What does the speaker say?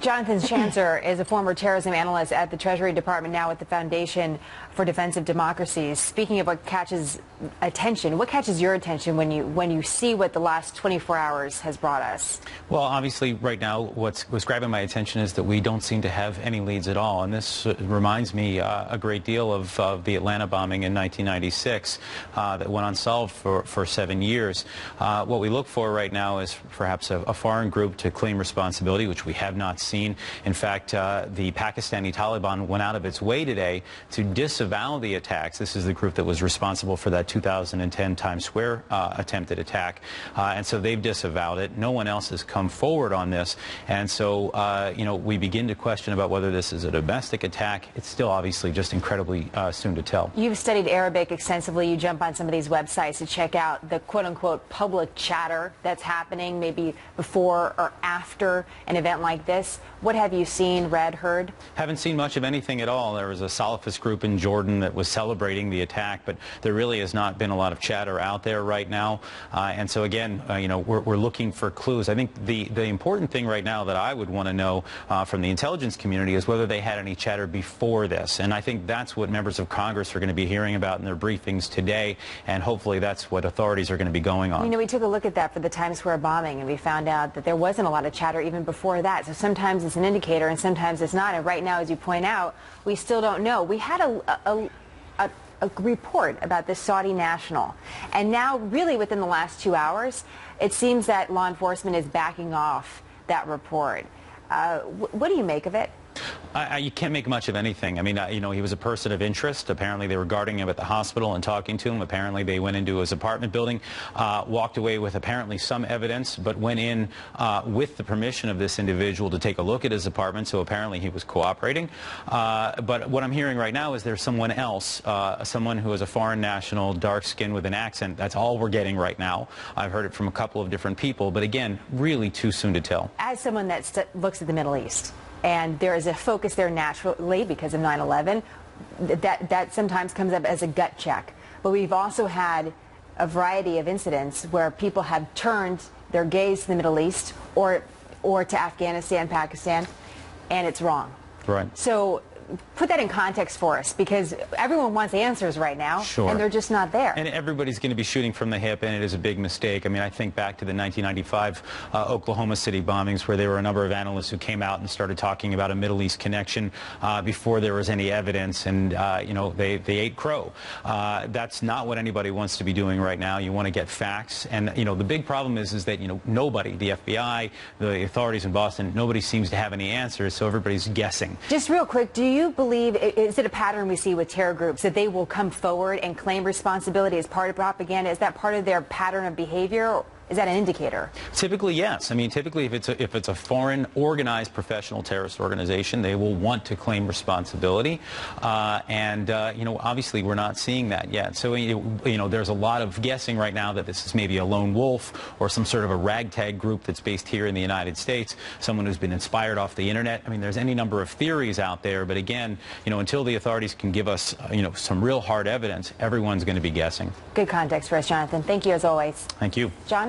Jonathan Schanzer is a former terrorism analyst at the Treasury Department, now at the Foundation for Defensive Democracies. Speaking of what catches attention, what catches your attention when you see what the last 24 hours has brought us? Well, obviously, right now, what's grabbing my attention is that we don't seem to have any leads at all. And this reminds me a great deal of the Atlanta bombing in 1996 that went unsolved for 7 years. What we look for right now is perhaps a foreign group to claim responsibility, which we have not seen. In fact, the Pakistani Taliban went out of its way today to disavow the attacks. This is the group that was responsible for that 2010 Times Square attempted attack. And so they've disavowed it. No one else has come forward on this. And so, we begin to question about whether this is a domestic attack. It's still obviously just incredibly soon to tell. You've studied Arabic extensively. You jump on some of these websites to check out the quote-unquote public chatter that's happening maybe before or after an event like this. What have you seen, read, heard? Haven't seen much of anything at all. There was a Salafist group in Jordan that was celebrating the attack, but there really has not been a lot of chatter out there right now. And so again, we're looking for clues. I think the important thing right now that I would want to know from the intelligence community is whether they had any chatter before this. And I think that's what members of Congress are going to be hearing about in their briefings today, and hopefully that's what authorities are going to be going on. We took a look at that for the Times Square bombing, and we found out that there wasn't a lot of chatter even before that. So sometimes it's an indicator and sometimes it's not. And right now, as you point out, we still don't know. We had a report about this Saudi national, and now really within the last 2 hours, it seems that law enforcement is backing off that report. What do you make of it? You can't make much of anything. I mean, he was a person of interest. Apparently, they were guarding him at the hospital and talking to him. Apparently, they went into his apartment building, walked away with apparently some evidence, but went in with the permission of this individual to take a look at his apartment, so apparently he was cooperating. But what I'm hearing right now is there's someone else, someone who is a foreign national, dark-skinned with an accent. That's all we're getting right now. I've heard it from a couple of different people, but again, really too soon to tell. As someone that looks at the Middle East, and there is a focus there naturally because of 9/11, that sometimes comes up as a gut check. But we've also had a variety of incidents where people have turned their gaze to the Middle East or to Afghanistan, Pakistan, and it's wrong. Right. So put that in context for us, because everyone wants answers right now, sure, and they're just not there. And everybody's going to be shooting from the hip, and it is a big mistake. I mean, I think back to the 1995 Oklahoma City bombings, where there were a number of analysts who came out and started talking about a Middle East connection before there was any evidence, and they ate crow. That's not what anybody wants to be doing right now. You want to get facts, and the big problem is that nobody, the FBI, the authorities in Boston, nobody seems to have any answers, so everybody's guessing. Just real quick, do you believe, is it a pattern we see with terror groups that they will come forward and claim responsibility as part of propaganda? Is that part of their pattern of behavior? Is that an indicator? Typically, yes. I mean, typically, if it's a foreign organized professional terrorist organization, they will want to claim responsibility, obviously, we're not seeing that yet. So, there's a lot of guessing right now that this is maybe a lone wolf or some sort of a ragtag group that's based here in the United States, someone who's been inspired off the internet. I mean, there's any number of theories out there, but again, until the authorities can give us, some real hard evidence, everyone's going to be guessing. Good context for us, Jonathan. Thank you as always. Thank you. John?